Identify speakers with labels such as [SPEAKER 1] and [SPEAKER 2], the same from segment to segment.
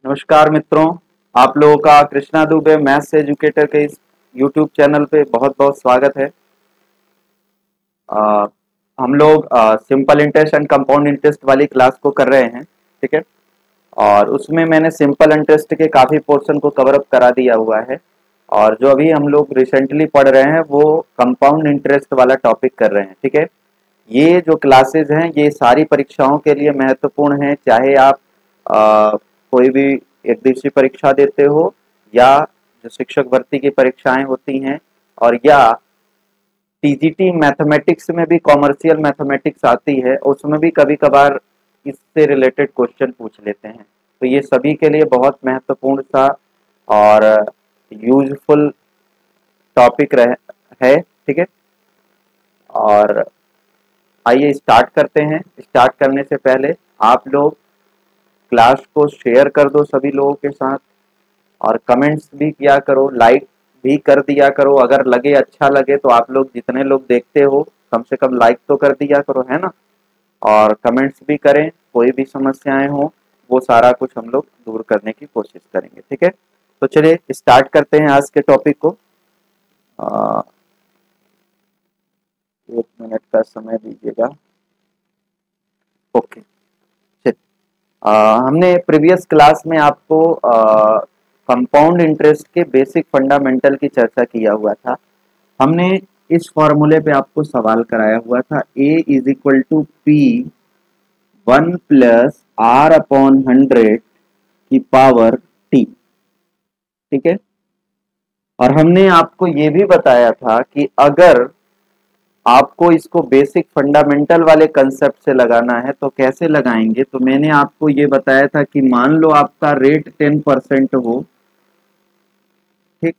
[SPEAKER 1] नमस्कार मित्रों, आप लोगों का कृष्णा दुबे मैथ्स एजुकेटर के इस YouTube चैनल पे बहुत बहुत स्वागत है। अ, हम लोग simple interest and compound interest वाली क्लास को कर रहे हैं, ठीक है। और उसमें मैंने सिंपल इंटरेस्ट के काफ़ी पोर्शन को कवर अप करा दिया हुआ है। और जो अभी हम लोग रिसेंटली पढ़ रहे हैं वो कंपाउंड इंटरेस्ट वाला टॉपिक कर रहे हैं, ठीक है। ये जो क्लासेज हैं ये सारी परीक्षाओं के लिए महत्वपूर्ण हैं, चाहे आप कोई भी एक दिवसीय परीक्षा देते हो या जो शिक्षक भर्ती की परीक्षाएं होती हैं, और या टीजीटी मैथमेटिक्स में भी कॉमर्शियल मैथमेटिक्स आती है, उसमें भी कभी कभार इससे रिलेटेड क्वेश्चन पूछ लेते हैं। तो ये सभी के लिए बहुत महत्वपूर्ण सा और यूजफुल टॉपिक है, ठीक है। और आइए स्टार्ट करते हैं। स्टार्ट करने से पहले आप लोग क्लास को शेयर कर दो सभी लोगों के साथ, और कमेंट्स भी किया करो, लाइक भी कर दिया करो। अगर लगे अच्छा लगे तो आप लोग जितने लोग देखते हो कम से कम लाइक तो कर दिया करो, है ना। और कमेंट्स भी करें, कोई भी समस्याएं हो वो सारा कुछ हम लोग दूर करने की कोशिश करेंगे, ठीक है। तो चलिए स्टार्ट करते हैं आज के टॉपिक को। 1 मिनट का समय दीजिएगा। ओके, हमने प्रीवियस क्लास में आपको कंपाउंड इंटरेस्ट के बेसिक फंडामेंटल की चर्चा किया हुआ था। हमने इस फॉर्मूले पे आपको सवाल कराया हुआ था, a is equal to P 1 + r/100 की पावर t, ठीक है। और हमने आपको ये भी बताया था कि अगर आपको इसको बेसिक फंडामेंटल वाले कंसेप्ट से लगाना है तो कैसे लगाएंगे। तो मैंने आपको ये बताया था कि मान लो आपका रेट 10% हो, ठीक।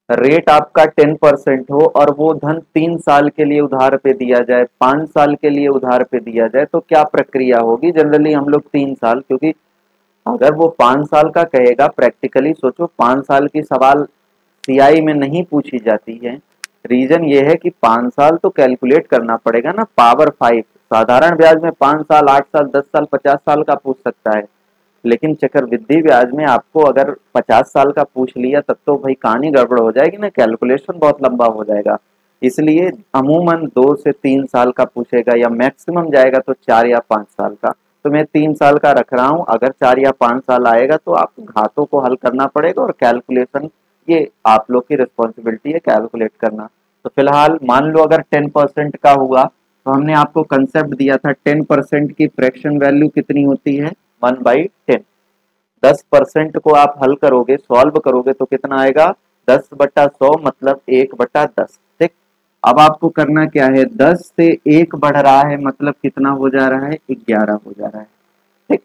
[SPEAKER 1] रेट आपका 10% हो और वो धन 3 साल के लिए उधार पे दिया जाए, 5 साल के लिए उधार पे दिया जाए, तो क्या प्रक्रिया होगी। जनरली हम लोग 3 साल, क्योंकि अगर वो 5 साल का कहेगा, प्रैक्टिकली सोचो 5 साल की सवाल सीआई में नहीं पूछी जाती है। रीजन ये है कि 5 साल तो कैलकुलेट करना पड़ेगा ना, पावर 5। साधारण ब्याज में 5 साल, 8 साल, 10 साल, 50 साल का पूछ सकता है, लेकिन चक्रवृद्धि ब्याज में आपको अगर 50 साल का पूछ लिया तब तो भाई कहानी गड़बड़ हो जाएगी ना, कैलकुलेशन बहुत लंबा हो जाएगा। इसलिए अमूमन 2 से 3 साल का पूछेगा, या मैक्सिमम जाएगा तो 4 या 5 साल का। तो मैं 3 साल का रख रहा हूं। अगर 4 या 5 साल आएगा तो आपको घातों को हल करना पड़ेगा, और कैलकुलेशन ये आप लोग की रिस्पॉन्सिबिलिटी है कैलकुलेट करना। तो फिलहाल मान लो अगर 10% का हुआ, तो हमने आपको कंसेप्ट दिया था 10% की फ्रैक्शन वैल्यू कितनी होती है, 1/10। 10% को आप हल करोगे, सॉल्व करोगे तो कितना आएगा, 10/100 मतलब 1/10, ठीक। अब आपको करना क्या है, 10 से 1 बढ़ रहा है मतलब कितना हो जा रहा है, 11 हो जा रहा है, ठीक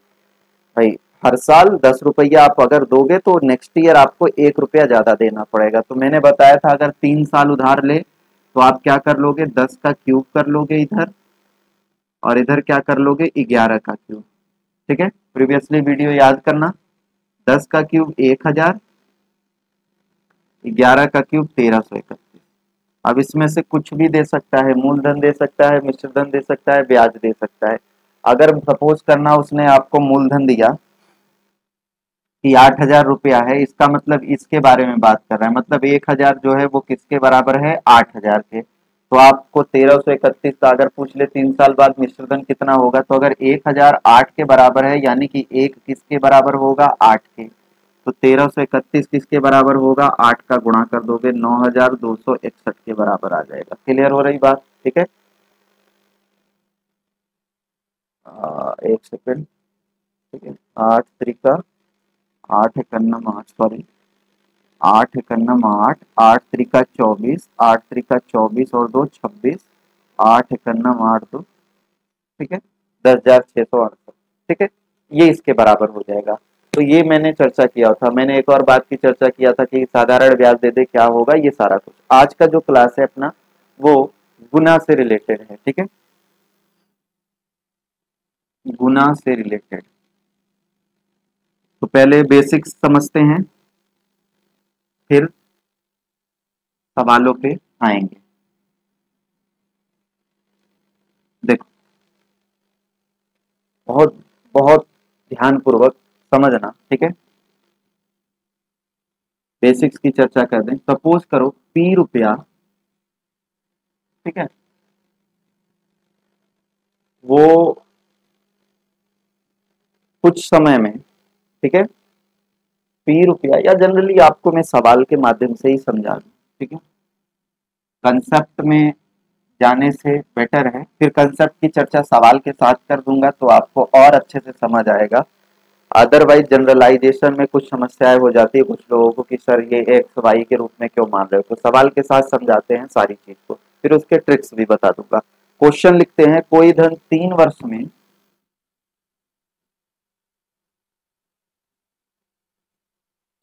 [SPEAKER 1] भाई। हर साल 10 रुपया आप अगर दोगे तो नेक्स्ट ईयर आपको 1 रुपया ज्यादा देना पड़ेगा। तो मैंने बताया था अगर 3 साल उधार ले तो आप क्या कर लोगे, 10 का क्यूब कर लोगे इधर, और इधर क्या कर लोगे, 11 का क्यूब, ठीक है। प्रीवियसली वीडियो याद करना, 10 का क्यूब 1000, 11 का क्यूब 1331। अब इसमें से कुछ भी दे सकता है, मूलधन दे सकता है, मिश्र धन दे सकता है, ब्याज दे सकता है। अगर सपोज करना उसने आपको मूलधन दिया कि 8000 रुपया है, इसका मतलब इसके बारे में बात कर रहा है, मतलब 1000 जो है वो किसके बराबर है, 8000 के। तो आपको 1331 का अगर पूछ ले 3 साल बाद मिश्रधन कितना होगा, तो अगर 1000 8 के बराबर है, यानी कि 1 किसके बराबर होगा, 8 के। तो 1331 किसके बराबर होगा, 8 का गुणा कर दोगे, 9261 के बराबर आ जाएगा। क्लियर हो रही बात, ठीक है। एक सेकेंड, ठीक है। 8 त्रिका 8 × 8, सॉरी 8 × 8, 8 त्रिका 24, 8 त्रिका 24 और 2 26, 8 × 8 2, ठीक है, 10,668, ठीक है। ये इसके बराबर हो जाएगा। तो ये मैंने चर्चा किया था। मैंने एक और बात की चर्चा किया था कि साधारण ब्याज दे दे क्या होगा, ये सारा कुछ। आज का जो क्लास है अपना वो गुना से रिलेटेड है, ठीक है, गुना से रिलेटेड। तो पहले बेसिक्स समझते हैं, फिर सवालों पे आएंगे। देखो, बहुत बहुत ध्यान ध्यान पूर्वक समझना, ठीक है। बेसिक्स की चर्चा कर दें। सपोज करो पी रुपया, ठीक है, वो कुछ समय में, ठीक है, पी रुपया, या जनरली आपको मैं सवाल के माध्यम से ही समझा दूं, ठीक है। कंसेप्ट में जाने से बेटर है, फिर कंसेप्ट की चर्चा सवाल के साथ कर दूंगा तो आपको और अच्छे से समझ आएगा। अदरवाइज जनरलाइजेशन में कुछ समस्याएं हो जाती है कुछ लोगों को कि सर ये एक्स वाई के रूप में क्यों मान रहे हो, तो सवाल के साथ समझाते हैं सारी चीज को, फिर उसके ट्रिक्स भी बता दूंगा। क्वेश्चन लिखते हैं, कोई धन 3 वर्ष में,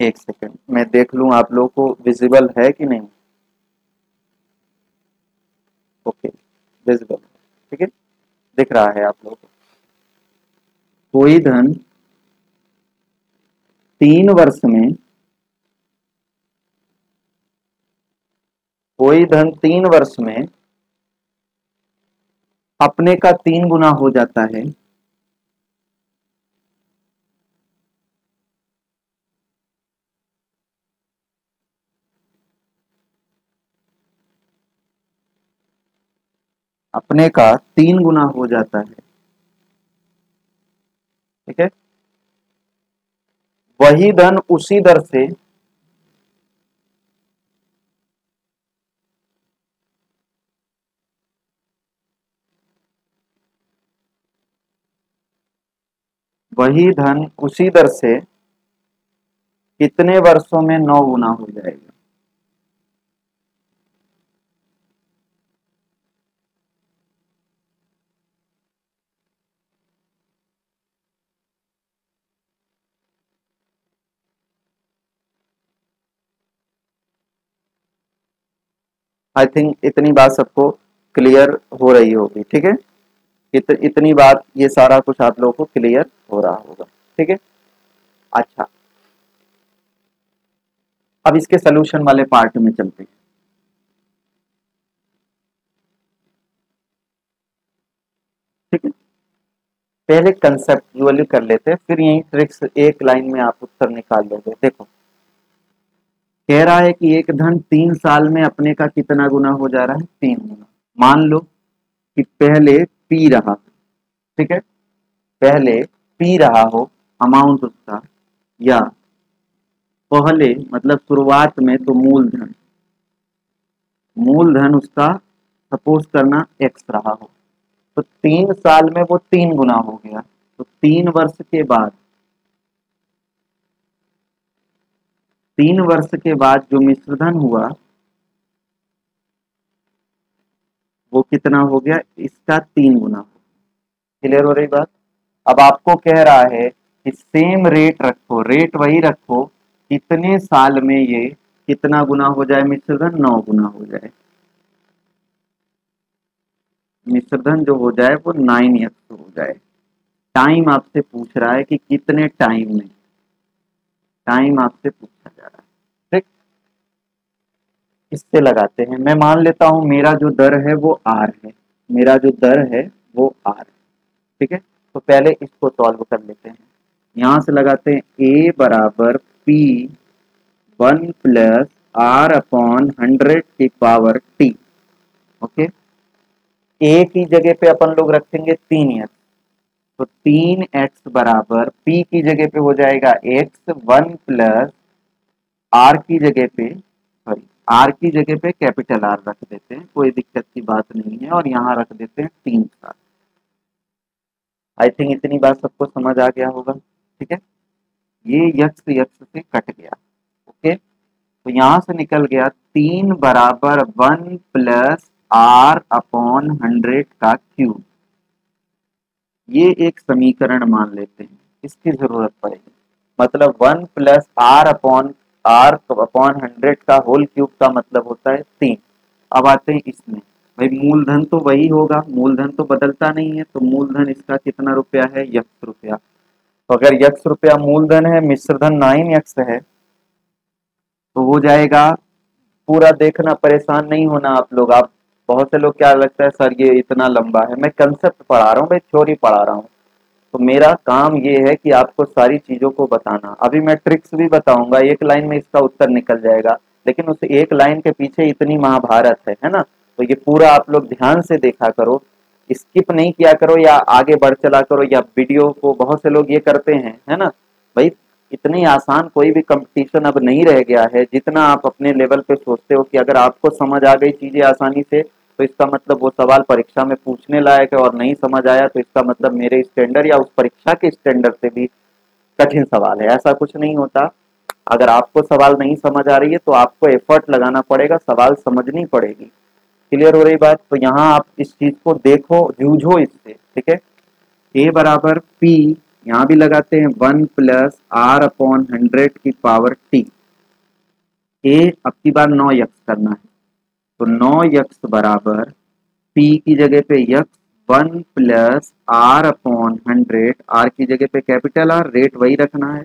[SPEAKER 1] एक सेकंड मैं देख लूं आप लोगों को विजिबल है कि नहीं। ओके, विजिबल, ठीक है, दिख रहा है आप लोगों को। कोई धन 3 वर्ष में, कोई धन 3 वर्ष में अपने का 3 गुना हो जाता है, अपने का 3 गुना हो जाता है, ठीक है। वही धन उसी दर से वही धन उसी दर से कितने वर्षों में 9 गुना हो जाएगा। आई थिंक इतनी बात सबको क्लियर हो रही होगी, ठीक है। इतनी बात, ये सारा कुछ आप लोगों को क्लियर हो रहा होगा, ठीक है। अच्छा, अब इसके सोल्यूशन वाले पार्ट में चलते हैं, ठीक है। पहले कंसेप्चुअली कर लेते हैं, फिर यही ट्रिक्स एक लाइन में आप उत्तर निकाल लोगे। देखो, कह रहा है कि एक धन 3 साल में अपने का कितना गुना हो जा रहा है, 3 गुना। मान लो कि पहले पी रहा, ठीक है, पहले पी रहा हो अमाउंट उसका, या पहले मतलब शुरुआत में तो मूलधन उसका सपोज करना एक्स रहा हो, तो 3 साल में वो 3 गुना हो गया। तो 3 वर्ष के बाद, 3 वर्ष के बाद जो मिश्रधन हुआ वो कितना हो गया, इसका 3 गुना। क्लियर हो रही बात। अब आपको कह रहा है कि सेम रेट रखो, रेट वही रखो, कितने साल में ये कितना गुना हो जाए, मिश्रधन 9 गुना हो जाए, मिश्रधन जो हो जाए वो 9x हो जाए। टाइम आपसे पूछ रहा है कि कितने टाइम में, टाइम आपसे पूछा जा रहा है, ठीक। इससे लगाते हैं, मैं मान लेता हूं मेरा जो दर है वो आर है, मेरा जो दर है वो आर, ठीक है। तो पहले इसको सॉल्व कर लेते हैं। यहां से लगाते हैं ए बराबर पी 1 + R/100 की पावर T। ओके, ए की जगह पे अपन लोग रखेंगे 3x, तो 3x बराबर पी की जगह पे हो जाएगा x, 1 + R की जगह पे, सॉरी, आर की जगह पे कैपिटल आर रख देते हैं, कोई दिक्कत की बात नहीं है, और यहाँ रख देते हैं 3 साल। आई थिंक इतनी बात सबको समझ आ गया होगा, ठीक है। ये यक्स यक्स से कट गया, ओके। तो यहां से निकल गया 3 बराबर 1 + R/100 का क्यूब। ये एक समीकरण मान लेते हैं, इसकी जरूरत पड़ेगी। मतलब 1 + R/100 का होल क्यूब का मतलब होता है 3। अब आते हैं इसमें, भाई मूलधन तो वही होगा, मूलधन तो बदलता नहीं है, तो मूलधन इसका कितना रुपया है, यक्स रुपया। तो अगर यक्स रुपया मूलधन है, मिश्रधन 9x है, तो हो जाएगा, पूरा देखना, परेशान नहीं होना आप लोग। आप बहुत से लोग क्या लगता है सर ये इतना लंबा है, मैं कंसेप्ट पढ़ा रहा हूँ भाई, थ्योरी पढ़ा रहा हूँ, तो मेरा काम ये है कि आपको सारी चीजों को बताना। अभी मैं ट्रिक्स भी बताऊंगा, एक लाइन में इसका उत्तर निकल जाएगा, लेकिन उस एक लाइन के पीछे इतनी महाभारत है ना। तो ये पूरा आप लोग ध्यान से देखा करो, स्किप नहीं किया करो या आगे बढ़ चला करो, या वीडियो को बहुत से लोग ये करते हैं, है ना भाई। इतनी आसान कोई भी कंपटीशन अब नहीं रह गया है। जितना आप अपने लेवल पे सोचते हो कि अगर आपको समझ आ गई चीजें आसानी से, तो इसका मतलब वो सवाल परीक्षा में पूछने लायक है, और नहीं समझ आया तो इसका मतलब मेरे स्टैंडर्ड या उस परीक्षा के स्टैंडर्ड से भी कठिन सवाल है। ऐसा कुछ नहीं होता। अगर आपको सवाल नहीं समझ आ रही है तो आपको एफर्ट लगाना पड़ेगा, सवाल समझनी पड़ेगी। क्लियर हो रही बात? तो यहाँ आप इस चीज को देखो, जूझो इससे, ठीक है। ए बराबर पी, यहाँ भी लगाते हैं 1 + r/100 की पावर टी। ए अब की बार 9 करना है, तो 9 बराबर पी की जगह पे यक्स 1 + r/100, आर की जगह पे कैपिटल आर, रेट वही रखना है,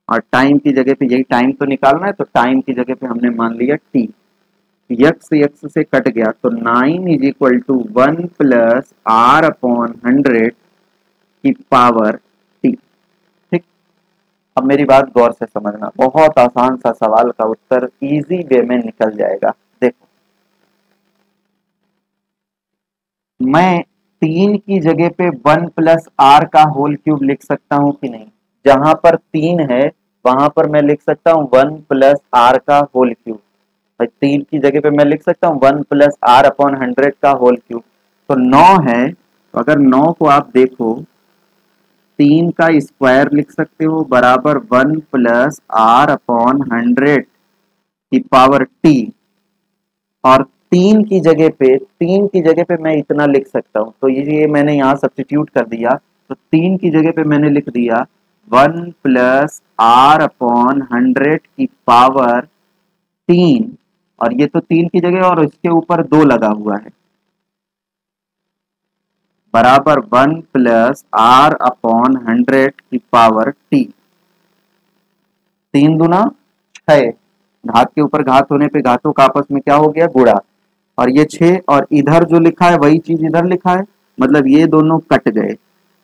[SPEAKER 1] और टाइम की जगह पे, यही टाइम तो निकालना है, तो टाइम की जगह पे हमने मान लिया टी। यक्स यक्स से कट गया, तो 9 = 1 + r/100 की पावर टी। ठीक। अब मेरी बात गौर से समझना, बहुत आसान सा सवाल का उत्तर इजी वे में निकल जाएगा। देखो, मैं 3 की जगह पे 1 + r का होल क्यूब लिख सकता हूं कि नहीं? जहां पर 3 है वहां पर मैं लिख सकता हूं 1 + r का होल क्यूब। भाई 3 की जगह पे मैं लिख सकता हूँ 1 + r/100 का होल क्यूब। तो 9 है, तो अगर 9 को आप देखो, 3 का स्क्वायर लिख सकते हो बराबर 1 + r/100 की पावर टी। और 3 की जगह पे मैं इतना लिख सकता हूँ, तो ये मैंने यहाँ सब्स्टिट्यूट कर दिया। तो 3 की जगह पे मैंने लिख दिया 1 + r/100 की पावर 3, और ये तो 3 की जगह और इसके ऊपर 2 लगा हुआ है, बराबर 1 + r/100 की पावर टी। 3 दूना 6, घात के ऊपर घात होने पे घातों का आपस में क्या हो गया? गुणा। और ये 6, और इधर जो लिखा है वही चीज इधर लिखा है, मतलब ये दोनों कट गए।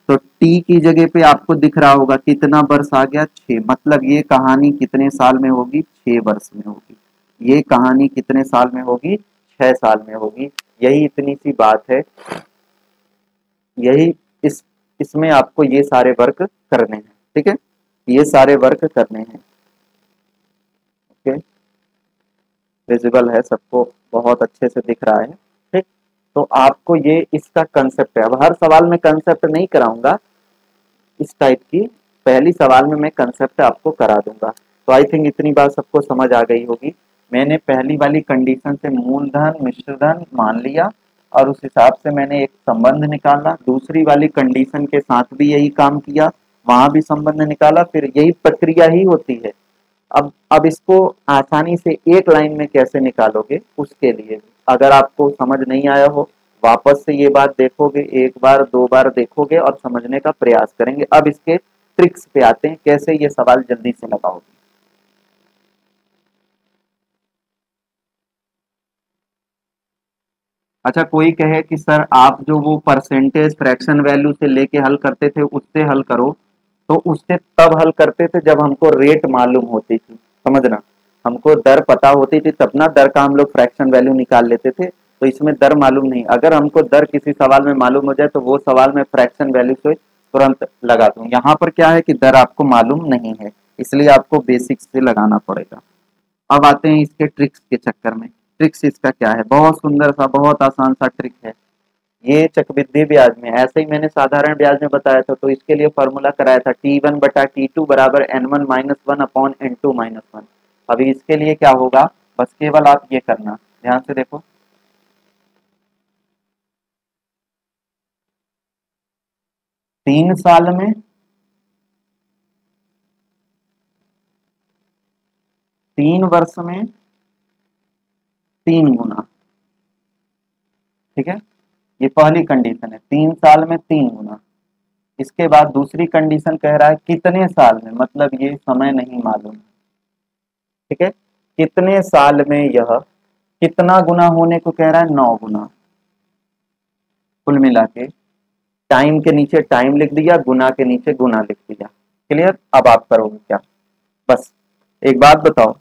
[SPEAKER 1] तो टी की जगह पे आपको दिख रहा होगा कितना वर्ष आ गया? 6। मतलब ये कहानी कितने साल में होगी? 6 वर्ष में होगी। ये कहानी कितने साल में होगी? 6 साल में होगी। यही इतनी सी बात है। यही इसमें आपको ये सारे वर्क करने हैं, ठीक है। ये सारे वर्क करने हैं, ओके। विजिबल है सबको? बहुत अच्छे से दिख रहा है, ठीक। तो आपको ये इसका कंसेप्ट है। अब हर सवाल में कंसेप्ट नहीं कराऊंगा इस टाइप की, पहली सवाल में मैं कंसेप्ट आपको करा दूंगा। तो आई थिंक इतनी बात सबको समझ आ गई होगी। मैंने पहली वाली कंडीशन से मूलधन मिश्रधन मान लिया, और उस हिसाब से मैंने एक संबंध निकाला। दूसरी वाली कंडीशन के साथ भी यही काम किया, वहां भी संबंध निकाला। फिर यही प्रक्रिया ही होती है। अब इसको आसानी से एक लाइन में कैसे निकालोगे, उसके लिए अगर आपको समझ नहीं आया हो, वापस से ये बात देखोगे, एक बार दो बार देखोगे और समझने का प्रयास करेंगे। अब इसके ट्रिक्स पे आते हैं, कैसे ये सवाल जल्दी से लगाओगे। अच्छा, कोई कहे कि सर आप जो वो परसेंटेज फ्रैक्शन वैल्यू से लेके हल करते थे उससे हल करो, तो उससे तब हल करते थे जब हमको रेट मालूम होती थी। समझना, हमको दर पता होती थी तब ना दर का हम लोग फ्रैक्शन वैल्यू निकाल लेते थे। तो इसमें दर मालूम नहीं, अगर हमको दर किसी सवाल में मालूम हो जाए तो वो सवाल में फ्रैक्शन वैल्यू से तुरंत लगा दूं। यहाँ पर क्या है कि दर आपको मालूम नहीं है, इसलिए आपको बेसिक्स से लगाना पड़ेगा। अब आते हैं इसके ट्रिक्स के चक्कर में। ट्रिक्स इसका क्या है? बहुत सुंदर सा, बहुत आसान सा ट्रिक है। ये चक्रवृद्धि ब्याज में ऐसे ही मैंने साधारण ब्याज में बताया था, तो इसके लिए फॉर्मूला कराया था T1/T2 बराबर N1-1/N2-1। अभी इसके लिए क्या होगा, बस केवल आप ये करना, ध्यान से देखो। 3 साल में 3 वर्ष में 3 गुना, ठीक है। ये पहली कंडीशन है, 3 साल में 3 गुना। इसके बाद दूसरी कंडीशन कह रहा है कितने साल में, मतलब ये समय नहीं मालूम, ठीक है। कितने साल में यह कितना गुना होने को कह रहा है? 9 गुना। कुल मिला के टाइम के नीचे टाइम लिख दिया, गुना के नीचे गुना लिख दिया। क्लियर? अब आप करोगे क्या? बस एक बात बताओ,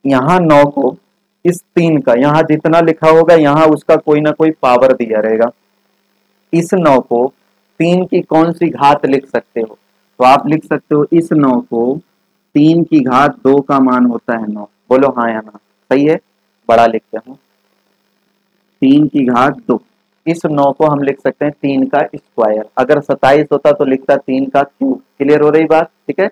[SPEAKER 1] यहाँ 9 को इस 3 का, यहाँ जितना लिखा होगा यहाँ उसका कोई ना कोई पावर दिया रहेगा। इस 9 को 3 की कौन सी घात लिख सकते हो? तो आप लिख सकते हो इस 9 को 3 की घात 2 का मान होता है 9। बोलो हाँ या ना? सही है? बड़ा लिखते हैं 3 की घात 2। इस 9 को हम लिख सकते हैं 3 का स्क्वायर। अगर 27 होता तो लिखता 3 का क्यूब। क्लियर हो रही बात? ठीक है।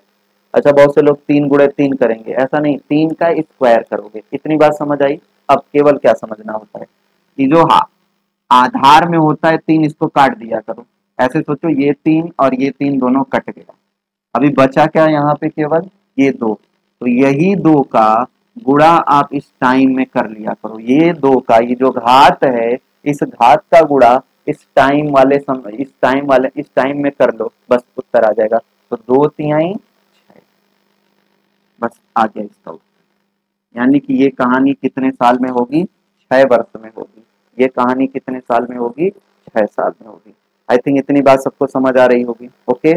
[SPEAKER 1] अच्छा, बहुत से लोग 3 गुणे 3 करेंगे, ऐसा नहीं, 3 का स्क्वायर करोगे। इतनी बात समझ आई? अब केवल क्या समझना होता है कि जो आधार में होता है 3, इसको काट दिया करो। ऐसे सोचो ये 3 और ये 3 दोनों कट गया, अभी बचा क्या यहाँ पे? केवल ये 2। तो यही 2 का गुणा आप इस टाइम में कर लिया करो। ये 2 का ये जो घात है, इस घात का गुणा इस टाइम वाले समय, इस टाइम में कर लो, बस उत्तर आ जाएगा। तो 2 तिहाई 6, बस आ गया इसका उत्तर। यानी कि ये कहानी कितने साल में होगी? 6 वर्ष में होगी। ये कहानी कितने साल में होगी? 6 साल में होगी। आई थिंक इतनी बात सबको समझ आ रही होगी। ओके,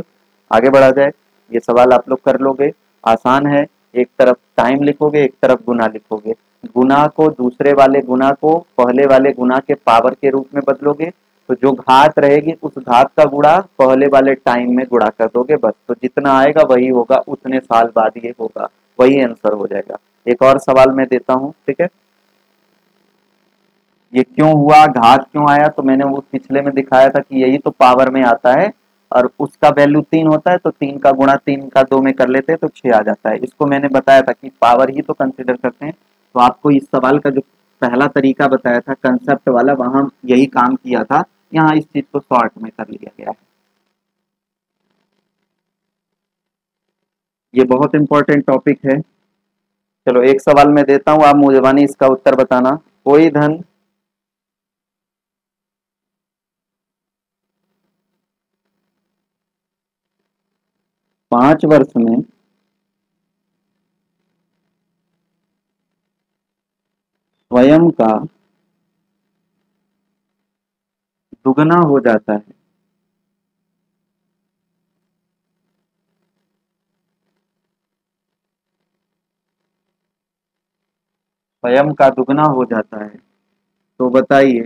[SPEAKER 1] आगे बढ़ा जाए। ये सवाल आप लोग कर लोगे, आसान है। एक तरफ टाइम लिखोगे, एक तरफ गुना लिखोगे। गुना को दूसरे वाले गुना को पहले वाले गुना के पावर के रूप में बदलोगे, तो जो घात रहेगी उस घात का गुणा पहले वाले टाइम में गुणा कर दोगे, बस। तो जितना आएगा वही होगा, उतने साल बाद ये होगा, वही आंसर हो जाएगा। एक और सवाल मैं देता हूं, ठीक है? ये क्यों हुआ, घात क्यों आया? तो मैंने वो पिछले में दिखाया था कि यही तो पावर में आता है, और उसका वैल्यू 3 होता है, तो 3 का गुणा 3 का 2 में कर लेते हैं तो 6 आ जाता है। इसको मैंने बताया था कि पावर ही तो कंसिडर करते हैं। तो आपको इस सवाल का जो पहला तरीका बताया था कंसेप्ट वाला, वहां यही काम किया था। यहाँ इस चीज को शॉर्ट में कर लिया गया है। ये बहुत इंपॉर्टेंट टॉपिक है। चलो एक सवाल मैं देता हूँ, आप मुझे इसका उत्तर बताना। कोई धन 5 वर्ष में स्वयं का दुगना हो जाता है, स्वयं का दुगना हो जाता है, तो बताइए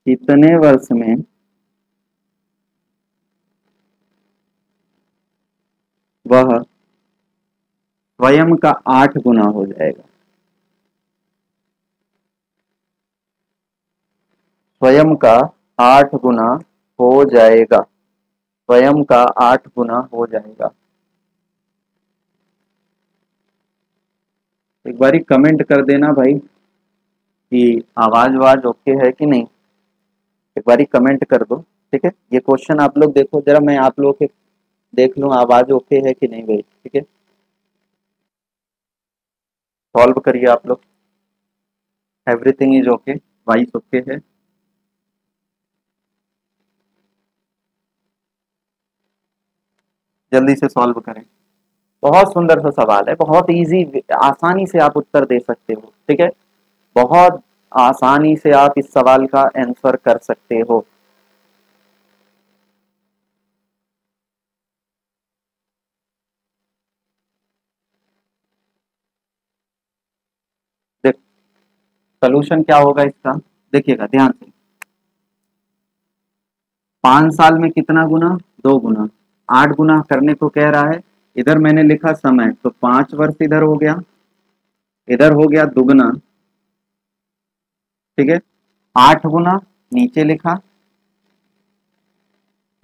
[SPEAKER 1] कितने वर्ष में वह स्वयं का 8 गुना हो जाएगा? स्वयं का 8 गुना हो जाएगा, स्वयं का 8 गुना हो जाएगा। एक बारी कमेंट कर देना भाई कि आवाज वाज ओके है कि नहीं। एक बारी कमेंट कर दो, ठीक है? ये क्वेश्चन आप लोग देखो जरा, मैं आप लोग के देख लूं आवाज ओके है कि नहीं भाई, ठीक है? सॉल्व करिए आप लोग। Everything is okay, voice okay है? जल्दी से सॉल्व करें। बहुत सुंदर सा सवाल है, बहुत इजी, आसानी से आप उत्तर दे सकते हो, ठीक है? बहुत आसानी से आप इस सवाल का आंसर कर सकते हो। देख, सोल्यूशन क्या होगा इसका, देखिएगा ध्यान से। 5 साल में कितना गुना? 2 गुना। 8 गुना करने को कह रहा है। इधर मैंने लिखा समय, तो 5 वर्ष इधर हो गया, इधर हो गया दुगना, ठीक है? 8 गुना नीचे लिखा,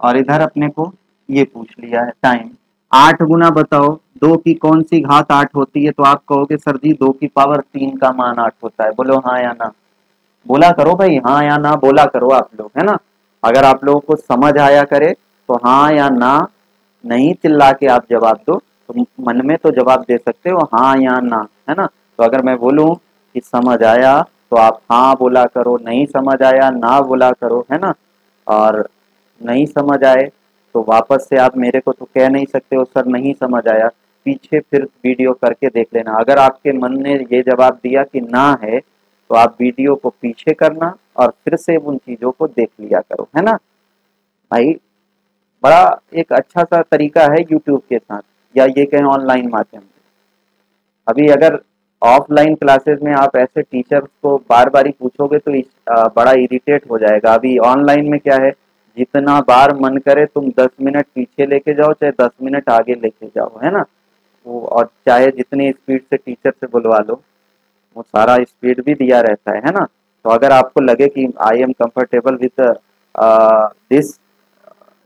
[SPEAKER 1] और इधर अपने को ये पूछ लिया है टाइम। 8 गुना बताओ, 2 की कौन सी घात 8 होती है? तो आप कहोगे सर जी 2 की पावर 3 का मान 8 होता है। बोलो हाँ या ना? बोला करो भाई, हाँ या ना बोला करो आप लोग, है ना? अगर आप लोगों को समझ आया करे तो हाँ या ना, नहीं चिल्ला के आप जवाब दो। तो मन में तो जवाब दे सकते हो हाँ या ना, है ना? तो अगर मैं बोलूं कि समझ आया, तो आप हाँ बोला करो, नहीं समझ आया ना बोला करो, है ना? और नहीं समझ आए तो वापस से आप मेरे को तो कह नहीं सकते हो सर नहीं समझ आया। पीछे फिर वीडियो करके देख लेना। अगर आपके मन ने ये जवाब दिया कि ना है, तो आप वीडियो को पीछे करना और फिर से उन चीजों को देख लिया करो, है ना भाई। बड़ा एक अच्छा सा तरीका है यूट्यूब के साथ, या ये कहें ऑनलाइन माध्यम से। अभी अगर ऑफलाइन क्लासेस में आप ऐसे टीचर्स को बार बार ही पूछोगे तो बड़ा इरिटेट हो जाएगा। अभी ऑनलाइन में क्या है, जितना बार मन करे तुम 10 मिनट पीछे लेके जाओ, चाहे 10 मिनट आगे लेके जाओ, है ना। वो और चाहे जितनी स्पीड से टीचर से बुलवा लो, वो सारा स्पीड भी दिया रहता है ना। तो अगर आपको लगे कि I am comfortable with this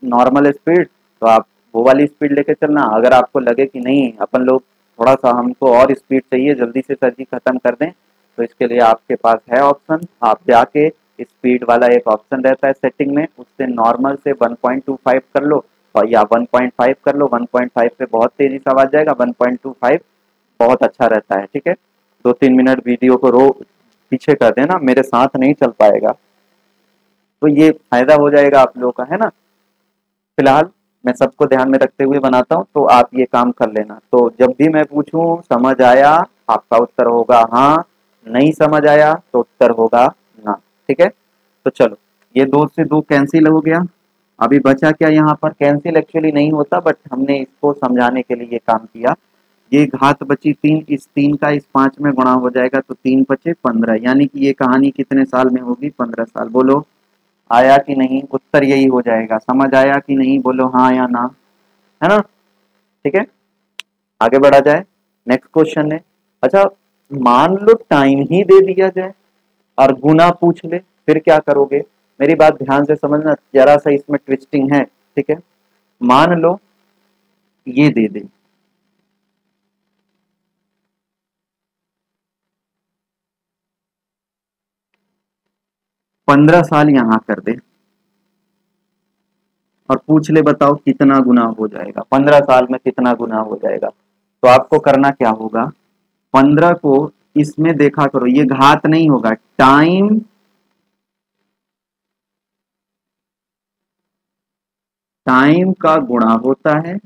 [SPEAKER 1] normal speed, तो आप वो वाली स्पीड लेके चलना। अगर आपको लगे कि नहीं, अपन लोग थोड़ा सा हमको और स्पीड चाहिए, जल्दी से सर जी खत्म कर दें, तो इसके लिए आपके पास है ऑप्शन। आप जाके स्पीड वाला एक ऑप्शन रहता है सेटिंग में, उससे नॉर्मल से 1.25 कर लो, और या 1.5 कर लो। 1.5 पे बहुत तेजी से आवाज जाएगा, 1.25 बहुत अच्छा रहता है, ठीक है। 2-3 मिनट वीडियो को रो पीछे कर देना, मेरे साथ नहीं चल पाएगा, तो ये फायदा हो जाएगा आप लोगों का, है ना। फिलहाल मैं सबको ध्यान में रखते हुए बनाता हूँ, तो आप ये काम कर लेना। तो जब भी मैं पूछूं समझ आया, आपका उत्तर होगा हाँ, नहीं समझ आया तो उत्तर होगा ना, ठीक है। तो चलो, ये दो से दो कैंसिल हो गया। अभी बचा क्या यहाँ पर, कैंसिल एक्चुअली नहीं होता, बट हमने इसको समझाने के लिए ये काम किया। ये घात बची 3, इस 3 का इस 5 में गुणा हो जाएगा, तो 3 बचे 15, यानी कि ये कहानी कितने साल में होगी, 15 साल। बोलो आया कि नहीं, उत्तर यही हो जाएगा। समझ आया कि नहीं, बोलो हाँ या ना, है ना। ठीक है, आगे बढ़ा जाए। नेक्स्ट क्वेश्चन है, अच्छा मान लो टाइम ही दे दिया जाए और गुना पूछ ले, फिर क्या करोगे। मेरी बात ध्यान से समझना, जरा सा इसमें ट्विस्टिंग है, ठीक है। मान लो ये दे दे, 15 साल यहां कर दे और पूछ ले बताओ कितना गुना हो जाएगा, 15 साल में कितना गुना हो जाएगा। तो आपको करना क्या होगा, 15 को इसमें देखा करो, ये घात नहीं होगा, टाइम का गुणा होता है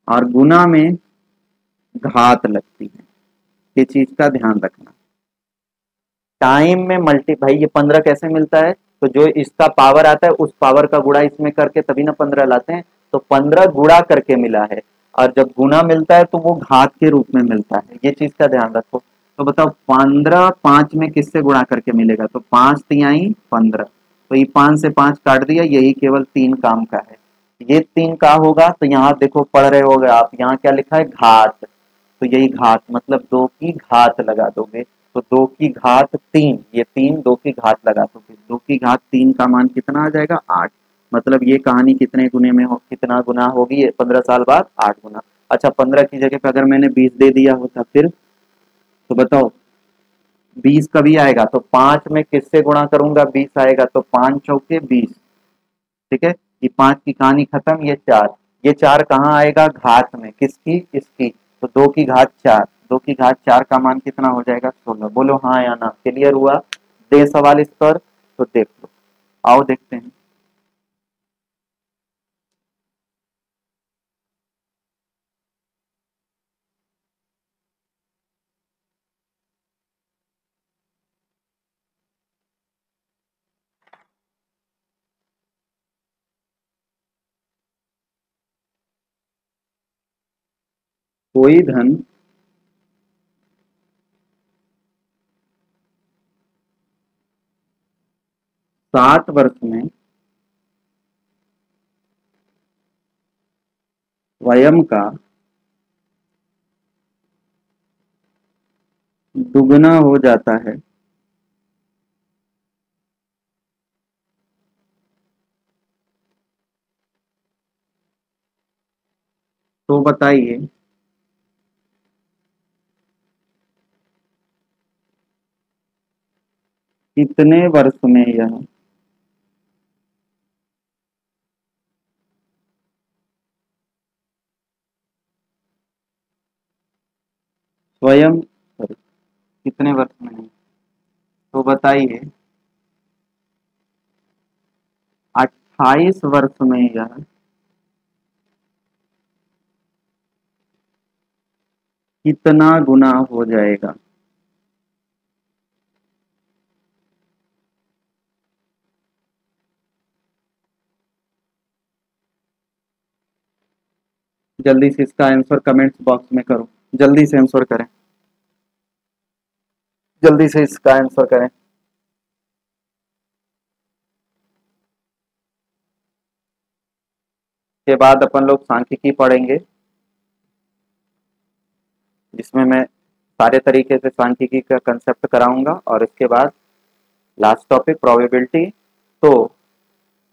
[SPEAKER 1] और गुना में घात लगती है। ये चीज का ध्यान रखना। टाइम में मल्टी, भाई ये 15 कैसे मिलता है, तो जो इसका पावर आता है उस पावर का गुणा इसमें करके तभी ना 15 लाते हैं। तो 15 गुणा करके मिला है, और जब गुना मिलता है तो वो घात के रूप में मिलता है, ये चीज का ध्यान रखो। तो बताओ 15 5 में किससे गुणा करके मिलेगा, तो 5 तिहाई 15, तो ये 5 से 5 काट दिया, यही केवल 3 काम का है। ये 3 का होगा, तो यहाँ देखो पढ़ रहे होगे आप, यहाँ क्या लिखा है घात, तो यही घात, मतलब 2 की घात लगा दोगे। तो 2 की घात 3, ये 3 2 की घात लगा दोगे, 2 की घात 3 का मान कितना आ जाएगा, 8। मतलब ये कहानी कितने गुने में हो, कितना गुना होगी, 15 साल बाद 8 गुना। अच्छा 15 की जगह पे अगर मैंने 20 दे दिया होता फिर, तो बताओ 20 कभी आएगा, तो 5 में किससे गुणा करूंगा, 20 आएगा, तो 5 चौके 20, ठीक है। ये 5 की कहानी खत्म, ये 4, ये 4 कहाँ आएगा, घात में, किसकी, इसकी। तो 2 की घात 4, 2 की घात 4 का मान कितना हो जाएगा, 16। बोलो हाँ या ना, क्लियर हुआ। दे सवाल इस पर, तो देख लो, आओ देखते हैं। कोई धन 60 वर्ष में स्वयं का दुगना हो जाता है, तो बताइए कितने वर्ष में यह स्वयं, sorry, कितने वर्ष में है, तो बताइए 28 वर्ष में यह कितना गुना हो जाएगा। जल्दी से इसका आंसर कमेंट्स बॉक्स में करो, जल्दी से आंसर करें, जल्दी से इसका आंसर करें। के बाद अपन लोग सांख्यिकी पढ़ेंगे, जिसमें मैं सारे तरीके से सांख्यिकी का कंसेप्ट कराऊंगा, और इसके बाद लास्ट टॉपिक प्रोबेबिलिटी। तो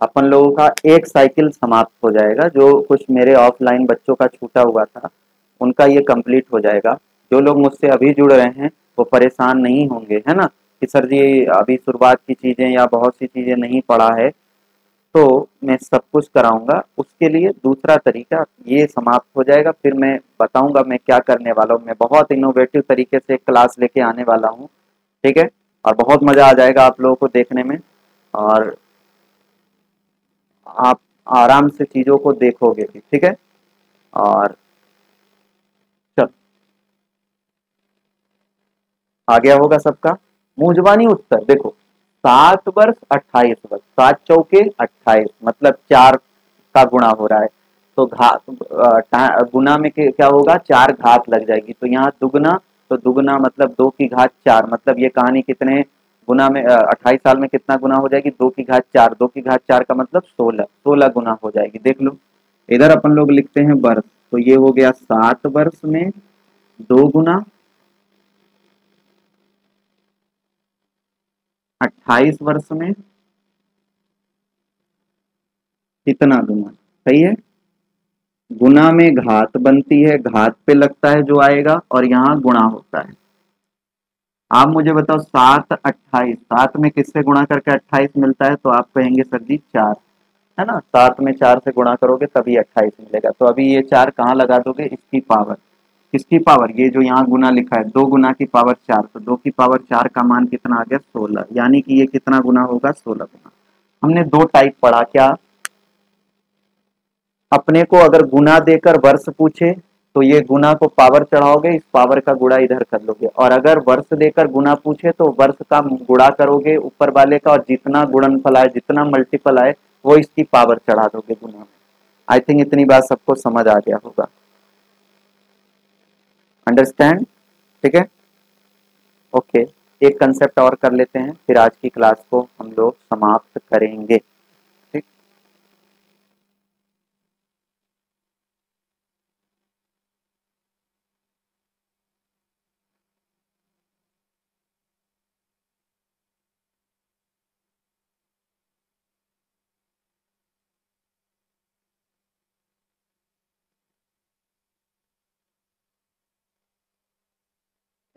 [SPEAKER 1] अपन लोगों का एक साइकिल समाप्त हो जाएगा, जो कुछ मेरे ऑफलाइन बच्चों का छूटा हुआ था उनका ये कंप्लीट हो जाएगा। जो लोग मुझसे अभी जुड़ रहे हैं वो परेशान नहीं होंगे, है ना, कि सर जी अभी शुरुआत की चीजें या बहुत सी चीजें नहीं पढ़ा है, तो मैं सब कुछ कराऊंगा। उसके लिए दूसरा तरीका ये समाप्त हो जाएगा, फिर मैं बताऊंगा मैं क्या करने वाला हूँ। मैं बहुत इनोवेटिव तरीके से क्लास लेके आने वाला हूँ, ठीक है, और बहुत मजा आ जाएगा आप लोगों को देखने में, और आप आराम से चीजों को देखोगे भी, ठीक है। और चल, आ गया होगा सबका मूंजवानी उत्तर। देखो 7 वर्ष 28 वर्ष, 7 चौके 28, मतलब 4 का गुणा हो रहा है, तो घात गुना में क्या होगा, 4 घात लग जाएगी, तो यहाँ दुगना, तो दुगना मतलब 2 की घात 4, मतलब ये कहानी कितने गुना में 28 साल में कितना गुना हो जाएगी, 2 की घात 4, 2 की घात 4 का मतलब 16 गुना हो जाएगी। देख लो, इधर अपन लोग लिखते हैं वर्ष, तो ये हो गया 7 वर्ष में 2 गुना, 28 वर्ष में कितना गुना, सही है। गुना में घात बनती है, घात पे लगता है जो आएगा, और यहाँ गुणा होता है। आप मुझे बताओ 7 28, 7 में किससे गुणा करके 28 मिलता है, तो आप कहेंगे सर जी 4, है ना, 7 में 4 से गुणा करोगे तभी 28 मिलेगा। तो अभी ये 4 कहाँ लगा दोगे, इसकी पावर, किसकी पावर, ये जो यहाँ गुना लिखा है 2 गुना की पावर 4, तो 2 की पावर 4 का मान कितना आ गया 16, यानी कि ये कितना गुना होगा 16 गुना। हमने दो टाइप पढ़ा, क्या, अपने को अगर गुना देकर वर्ष पूछे तो ये गुना को पावर चढ़ाओगे, इस पावर का गुणा इधर कर लोगे, और अगर वर्ष देकर गुना पूछे तो वर्ष का गुणा करोगे ऊपर वाले का, और जितना गुणनफल आए, जितना मल्टीपल आए, वो इसकी पावर चढ़ा दोगे गुना में। आई थिंक इतनी बात सबको समझ आ गया होगा, अंडरस्टैंड, ठीक है, ओके। एक कंसेप्ट और कर लेते हैं, फिर आज की क्लास को हम लोग समाप्त करेंगे, ठीक।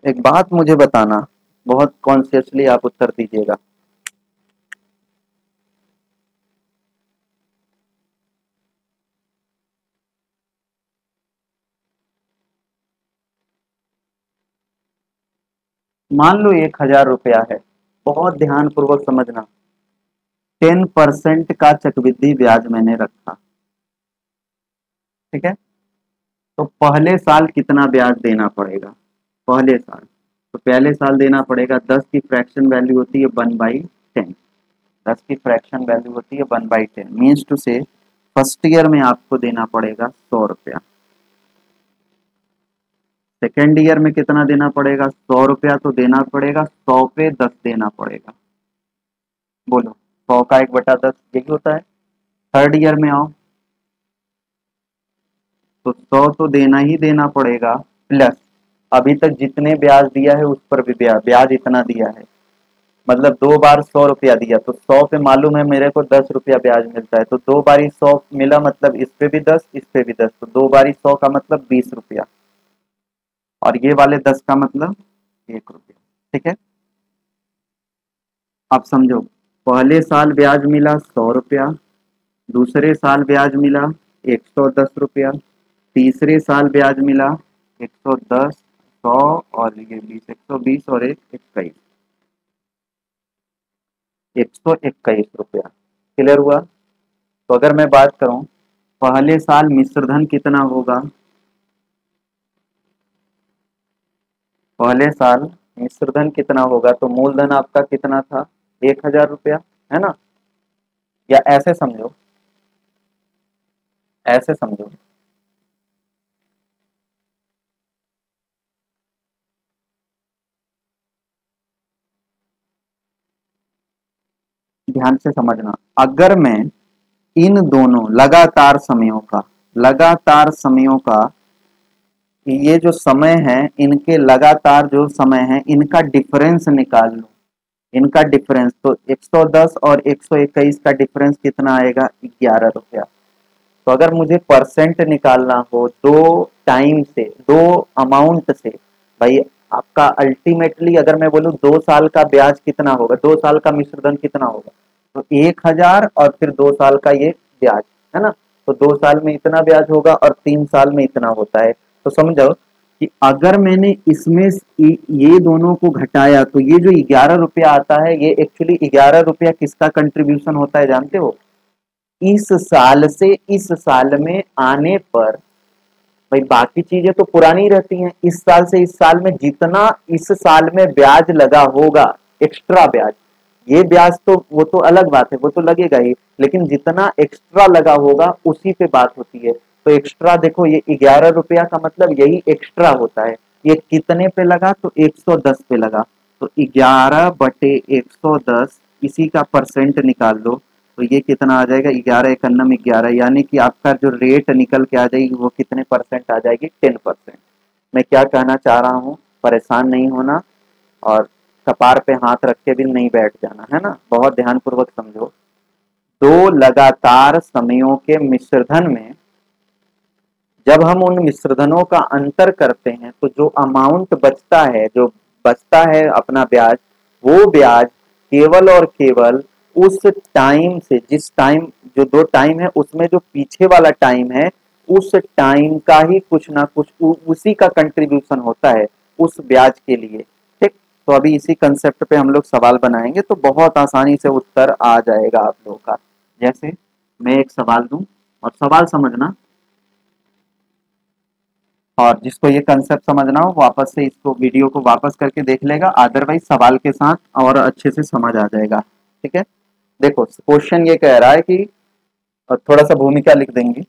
[SPEAKER 1] एक बात मुझे बताना, बहुत कॉन्शियसली आप उत्तर दीजिएगा। मान लो 1,000 रुपया है, बहुत ध्यान पूर्वक समझना, 10% का चक्रवृद्धि ब्याज मैंने रखा, ठीक है, तो पहले साल कितना ब्याज देना पड़ेगा, पहले साल, तो पहले साल देना पड़ेगा 10 की फ्रैक्शन वैल्यू होती है 1/10, 10 की फ्रैक्शन वैल्यू होती है 1/10, मीन्स टू से फर्स्ट ईयर में आपको देना पड़ेगा 100 रुपया, सेकेंड ईयर में कितना देना पड़ेगा 100 रुपया, तो देना पड़ेगा 100 पे 10 देना पड़ेगा, बोलो 100 का 1/10 यही होता है। थर्ड ईयर में आओ, तो 100 तो देना ही देना पड़ेगा, प्लस अभी तक जितने ब्याज दिया है उस पर भी ब्याज इतना दिया है, मतलब 2 बार 100 रुपया दिया, तो 100 पे मालूम है मेरे को 10 रुपया ब्याज मिलता है, तो 2 बारी 100 मिला, मतलब इस पे भी 10 इस पे भी 10, तो 2 बारी 100 का मतलब 20 रुपया, और ये वाले 10 का मतलब 1 रुपया, ठीक है। अब समझो, पहले साल ब्याज मिला 100 रुपया, दूसरे साल ब्याज मिला 110 रुपया, तीसरे साल ब्याज मिला 110, 100 और ये 20, 120 और एक 21, 121 रुपया, क्लियर हुआ। तो अगर मैं बात करूं, पहले साल मिश्रधन कितना होगा, पहले साल मिश्रधन कितना होगा, तो मूलधन आपका कितना था, 1,000 रुपया, है ना। या ऐसे समझो, ऐसे समझो, ध्यान से समझना। अगर मैं इन दोनों लगातार समयों का ये जो समय है, इनके लगातार जो समय है इनका डिफरेंस निकाल लो। इनका डिफरेंस तो 110 और 121 का डिफरेंस कितना आएगा, 11 रुपया। तो अगर मुझे परसेंट निकालना हो दो टाइम से, दो अमाउंट से, भाई आपका अल्टीमेटली अगर मैं बोलूं 2 साल का ब्याज कितना होगा, 2 साल का मिश्रधन कितना होगा, तो 1,000 और फिर 2 साल का ये ब्याज, है ना। तो 2 साल में इतना ब्याज होगा और 3 साल में इतना होता है। तो समझो कि अगर मैंने इसमें ये दोनों को घटाया तो ये जो 11 रुपया आता है, ये एक्चुअली 11 रुपया किसका कंट्रीब्यूशन होता है जानते हो, इस साल से इस साल में आने पर। भाई बाकी चीजें तो पुरानी रहती हैं, इस साल से इस साल में जितना इस साल में ब्याज लगा होगा, एक्स्ट्रा ब्याज, ये ब्याज तो वो तो अलग बात है, वो तो लगेगा ही, लेकिन जितना एक्स्ट्रा लगा होगा उसी पे बात होती है। तो एक्स्ट्रा देखो, ये 11 रुपया का मतलब यही एक्स्ट्रा होता है। ये कितने पे लगा, तो 110 पे लगा। तो 11/110, इसी का परसेंट निकाल लो, तो ये कितना आ जाएगा, 11 × 11, यानी कि आपका जो रेट निकल के आ जाएगी वो कितने परसेंट आ जाएगी, 10%। मैं क्या कहना चाह रहा हूँ, परेशान नहीं होना और कपार पे हाथ रख के भी नहीं बैठ जाना, है ना, बहुत ध्यान पूर्वक समझो। दो लगातार समयों के मिश्रधन में जब हम उन मिश्रधनों का अंतर करते हैं तो जो अमाउंट बचता है, जो बचता है अपना ब्याज, वो ब्याज केवल और केवल उस टाइम से, जिस टाइम, जो दो टाइम है उसमें जो पीछे वाला टाइम है, उस टाइम का ही कुछ ना कुछ उसी का कंट्रीब्यूशन होता है उस ब्याज के लिए। ठीक, तो अभी इसी कंसेप्ट पे हम लोग सवाल बनाएंगे तो बहुत आसानी से उत्तर आ जाएगा आप लोगों का। जैसे मैं एक सवाल दूं और सवाल समझना, और जिसको ये कंसेप्ट समझना हो वापस से इसको वीडियो को वापस करके देख लेगा, अदरवाइज सवाल के साथ और अच्छे से समझ आ जाएगा। ठीक है, देखो क्वेश्चन ये कह रहा है कि, और थोड़ा सा भूमिका लिख देंगे,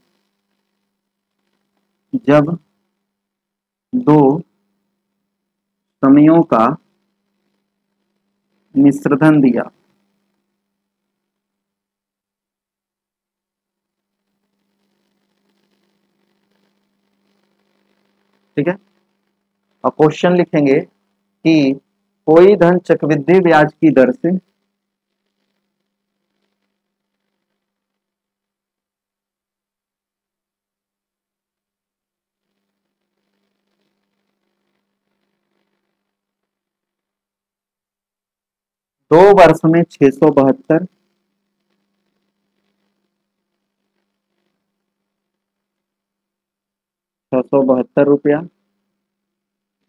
[SPEAKER 1] जब दो समयों का मिश्रधन दिया, ठीक है, और क्वेश्चन लिखेंगे कि कोई धन चक्रवृद्धि ब्याज की दर से 2 वर्ष में 672 रुपया।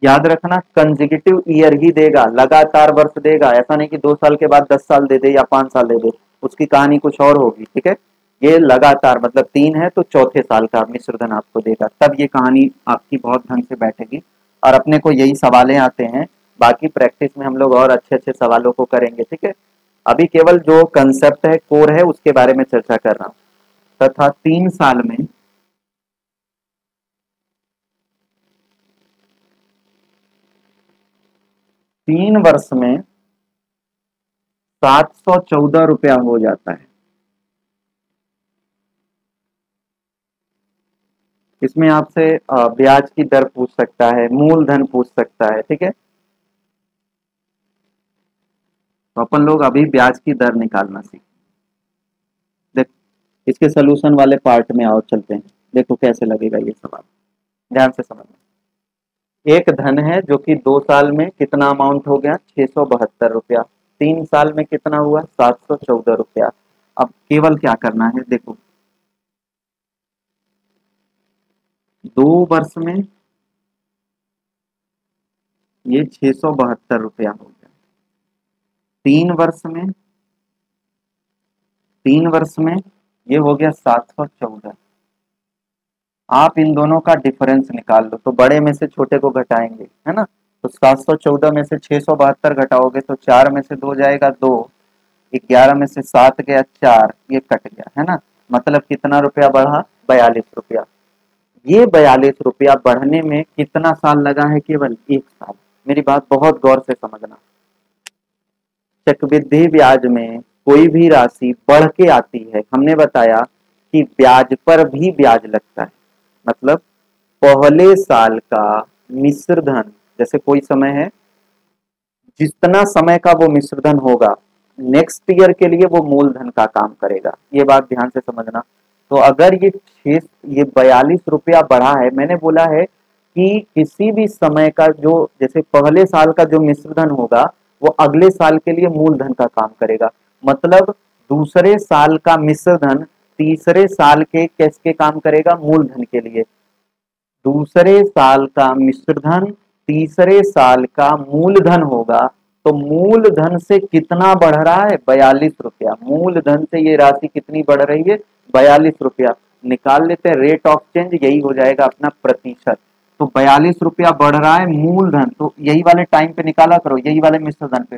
[SPEAKER 1] याद रखना कंजिक्यूटिव ईयर ही देगा, लगातार वर्ष देगा, ऐसा नहीं कि 2 साल के बाद 10 साल दे दे या 5 साल दे दे, उसकी कहानी कुछ और होगी। ठीक है, ये लगातार मतलब 3 है तो चौथे साल का मिश्रधन आपको देगा, तब ये कहानी आपकी बहुत ढंग से बैठेगी। और अपने को यही सवालें आते हैं, बाकी प्रैक्टिस में हम लोग और अच्छे अच्छे सवालों को करेंगे। ठीक है, अभी केवल जो कंसेप्ट है, कोर है, उसके बारे में चर्चा कर रहा हूँ। तथा 3 साल में 3 वर्ष में 714 रुपया हो जाता है। इसमें आपसे ब्याज की दर पूछ सकता है, मूलधन पूछ सकता है। ठीक है, तो अपन लोग अभी ब्याज की दर निकालना सीख। देख, इसके सोल्यूशन वाले पार्ट में आओ, चलते हैं, देखो कैसे लगेगा ये सवाल, ध्यान से समझना। एक धन है जो कि 2 साल में कितना अमाउंट हो गया, 672 रुपया। 3 साल में कितना हुआ, 714 रुपया। अब केवल क्या करना है, देखो 2 वर्ष में ये 672 रुपया हो गया, 3 वर्ष में, 3 वर्ष में ये हो गया 714। आप इन दोनों का डिफरेंस निकाल लो, तो बड़े में से छोटे को घटाएंगे, है ना। तो 714 में से 672 घटाओगे तो 4 में से 2 जाएगा 2, 11 में से 7 गया 4, ये कट गया है ना। मतलब कितना रुपया बढ़ा? 42 रुपया। ये 42 रुपया बढ़ने में कितना साल लगा है? केवल 1 साल। मेरी बात बहुत गौर से समझना। चक्रवृद्धि ब्याज में कोई भी राशि बढ़ के आती है, हमने बताया कि ब्याज पर भी ब्याज लगता है। मतलब पहले साल का मिश्र धन, जैसे कोई समय है, जितना समय का वो मिश्र धन होगा नेक्स्ट ईयर के लिए वो मूलधन का काम करेगा। ये बात ध्यान से समझना। तो अगर ये 42 रुपया बढ़ा है, मैंने बोला है कि किसी भी समय का जो, जैसे पहले साल का जो मिश्र धन होगा वो अगले साल के लिए मूलधन का काम करेगा। मतलब दूसरे साल का मिश्र धन तीसरे साल के किसके काम करेगा? मूलधन के लिए। दूसरे साल का मिश्रधन तीसरे साल का मूलधन होगा। तो मूलधन से कितना बढ़ रहा है? 42 रुपया। मूलधन से ये राशि कितनी बढ़ रही है? 42 रुपया। निकाल लेते हैं रेट ऑफ चेंज, यही हो जाएगा अपना प्रतिशत। तो 42 रुपया बढ़ रहा है मूलधन, तो यही वाले टाइम पे निकाला करो, यही वाले मिश्रधन पे।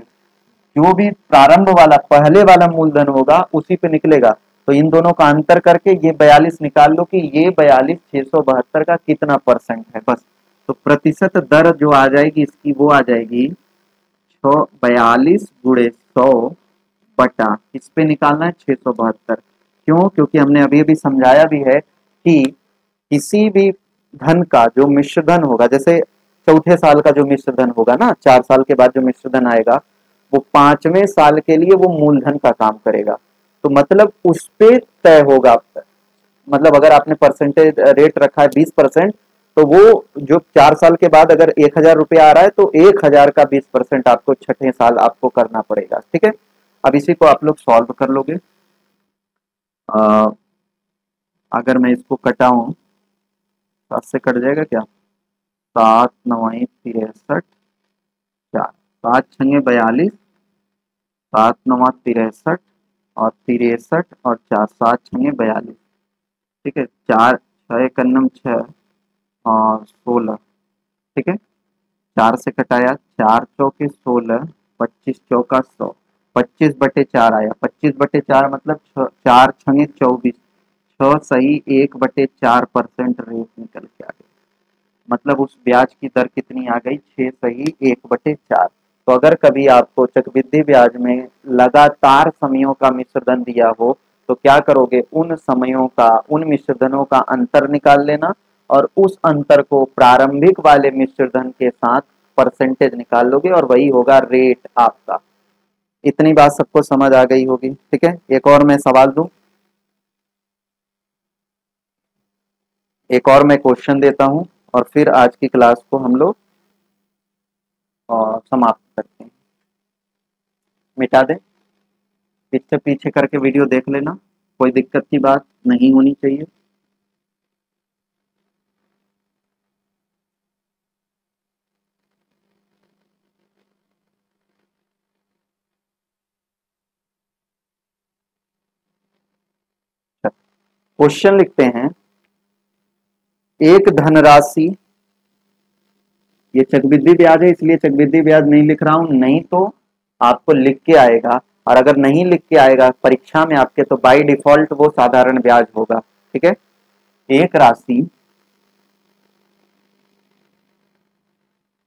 [SPEAKER 1] जो भी प्रारंभ वाला पहले वाला मूलधन होगा उसी पे निकलेगा। तो इन दोनों का अंतर करके ये 42 निकाल लो कि ये 42 672 का कितना परसेंट है, बस। तो प्रतिशत दर जो आ जाएगी इसकी, वो आ जाएगी 42 गुणे 100 बटा, इस पे निकालना है 672। क्यों? क्योंकि हमने अभी अभी समझाया भी है कि किसी भी धन का जो मिश्र धन होगा, जैसे चौथे साल का जो मिश्र धन होगा ना, 4 साल के बाद जो मिश्र धन आएगा, वो 5वें साल के लिए वो मूलधन का काम करेगा। तो मतलब उस पे तय होगा। मतलब अगर आपने परसेंटेज रेट रखा है 20%, तो वो जो 4 साल के बाद अगर 1000 रुपया आ रहा है तो 1000 का 20% आपको छठे साल आपको करना पड़ेगा। ठीक है, अब इसी को आप लोग सॉल्व कर लोगे। अगर मैं इसको कटाऊं, 7 से कट जाएगा क्या? 7 9 63 4, 7 छंगे 42, 7 9 63 और 63 और 4, 7 छंगे 42। ठीक है, 4 6 कन्नम 6 और 16। ठीक है, 4 से कटाया, 4 चौके 16, 25 चौका 100, 25/4 आया। 25/4 मतलब 4 छंगे 24, 6 सही 1/4% रेट निकल के आ गई। मतलब उस ब्याज की दर कितनी आ गई? 6 सही 1/4। तो अगर कभी आपको चक्रवृद्धि ब्याज में लगातार समयों का मिश्रधन दिया हो तो क्या करोगे? उन समयों का, उन मिश्रधनों का अंतर निकाल लेना और उस अंतर को प्रारंभिक वाले मिश्रधन के साथ परसेंटेज निकाल लोगे और वही होगा रेट आपका। इतनी बात सबको समझ आ गई होगी। ठीक है, एक और मैं सवाल दूं, एक और मैं क्वेश्चन देता हूं और फिर आज की क्लास को हम लोग समाप्त करते हैं। मिटा दें, पीछे पीछे करके वीडियो देख लेना, कोई दिक्कत की बात नहीं होनी चाहिए। क्वेश्चन लिखते हैं, एक धनराशि, ये चक्रवृद्धि ब्याज है इसलिए चक्रवृद्धि ब्याज नहीं लिख रहा हूं, नहीं तो आपको लिख के आएगा। और अगर नहीं लिख के आएगा परीक्षा में आपके, तो बाय डिफॉल्ट वो साधारण ब्याज होगा। ठीक है, एक राशि,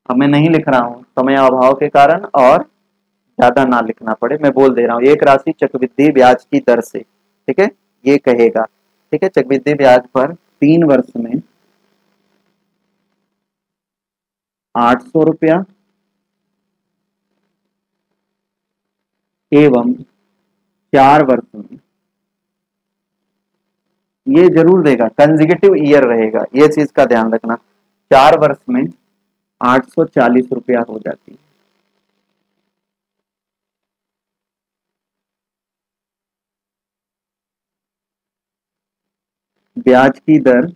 [SPEAKER 1] अब मैं नहीं लिख रहा हूं समय अभाव के कारण और ज्यादा ना लिखना पड़े, मैं बोल दे रहा हूं, एक राशि चक्रवृद्धि ब्याज की दर से, ठीक है, ये कहेगा। ठीक है, चक्रवृद्धि ब्याज पर 3 वर्ष में 800 रुपया एवं 4 वर्ष में, ये जरूर देगा, कंजिगेटिव ईयर रहेगा, ये चीज का ध्यान रखना। 4 वर्ष में 840 रुपया हो जाती है। ब्याज की दर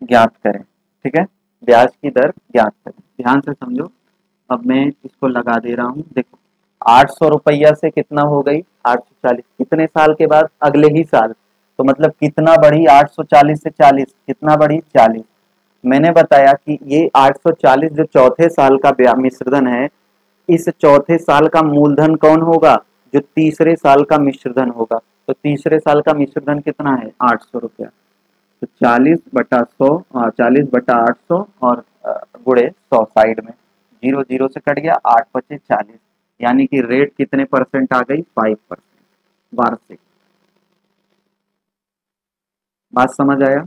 [SPEAKER 1] ज्ञात करें। ठीक है, ब्याज की दर ज्ञात करें, ध्यान से समझो। अब मैं इसको लगा दे रहा हूं, देखो 800 रुपया से कितना हो गई? 840, कितने साल के बाद? अगले ही साल। तो मतलब कितना बढ़ी 840 से 40, कितना बढ़ी 40। मैंने बताया कि ये 840 जो चौथे साल का मिश्रधन है, इस चौथे साल का मूलधन कौन होगा? जो तीसरे साल का मिश्रधन होगा। तो तीसरे साल का मिश्रधन कितना है? 800 रुपया। तो 40/100, 40/800 और गुणे 100 साइड में, 0 0 से कट गया, 8×5=40, यानी कि रेट कितने परसेंट आ गई? 5% वार्षिक। बात समझ आया?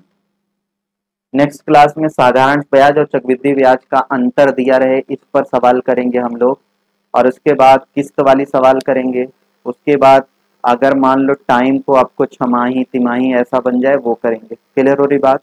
[SPEAKER 1] नेक्स्ट क्लास में साधारण ब्याज और चक्रवृद्धि ब्याज का अंतर दिया रहे, इस पर सवाल करेंगे हम लोग। और उसके बाद किस्त वाली सवाल करेंगे। उसके बाद अगर मान लो टाइम को आपको छमाही तिमाही ऐसा बन जाए, वो करेंगे। क्लियर हो रही बात?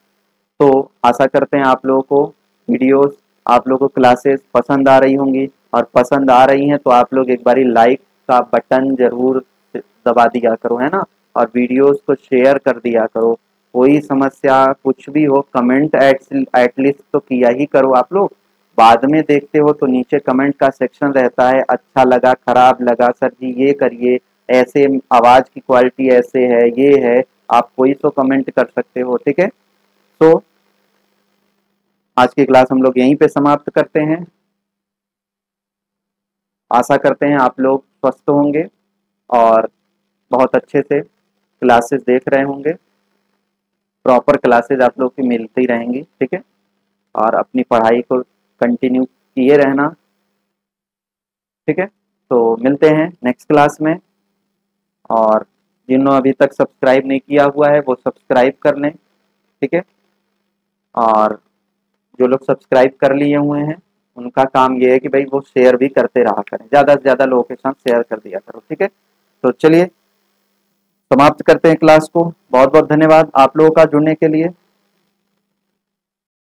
[SPEAKER 1] तो आशा करते हैं आप लोगों को वीडियोस, आप लोगों को क्लासेस पसंद आ रही होंगी। और पसंद आ रही हैं तो आप लोग एक बारी लाइक का बटन जरूर दबा दिया करो, है ना। और वीडियोस को शेयर कर दिया करो। कोई समस्या कुछ भी हो, कमेंट एटलीस्ट तो किया ही करो आप लोग। बाद में देखते हो तो नीचे कमेंट का सेक्शन रहता है, अच्छा लगा, खराब लगा, सर जी ये करिए, ऐसे आवाज की क्वालिटी ऐसे है, ये है, आप कोई तो कमेंट कर सकते हो। ठीक है, तो आज की क्लास हम लोग यहीं पे समाप्त करते हैं। आशा करते हैं आप लोग स्वस्थ होंगे और बहुत अच्छे से क्लासेस देख रहे होंगे। प्रॉपर क्लासेस आप लोग की मिलती रहेंगी। ठीक है, और अपनी पढ़ाई को कंटिन्यू किए रहना। ठीक है, तो मिलते हैं नेक्स्ट क्लास में। और जिन्होंने अभी तक सब्सक्राइब नहीं किया हुआ है वो सब्सक्राइब कर लें। ठीक है, और जो लोग सब्सक्राइब कर लिए हुए हैं उनका काम ये है कि भाई वो शेयर भी करते रहा करें, ज़्यादा से ज़्यादा लोगों के साथ शेयर कर दिया करो। ठीक है, तो चलिए समाप्त करते हैं क्लास को। बहुत बहुत धन्यवाद आप लोगों का जुड़ने के लिए।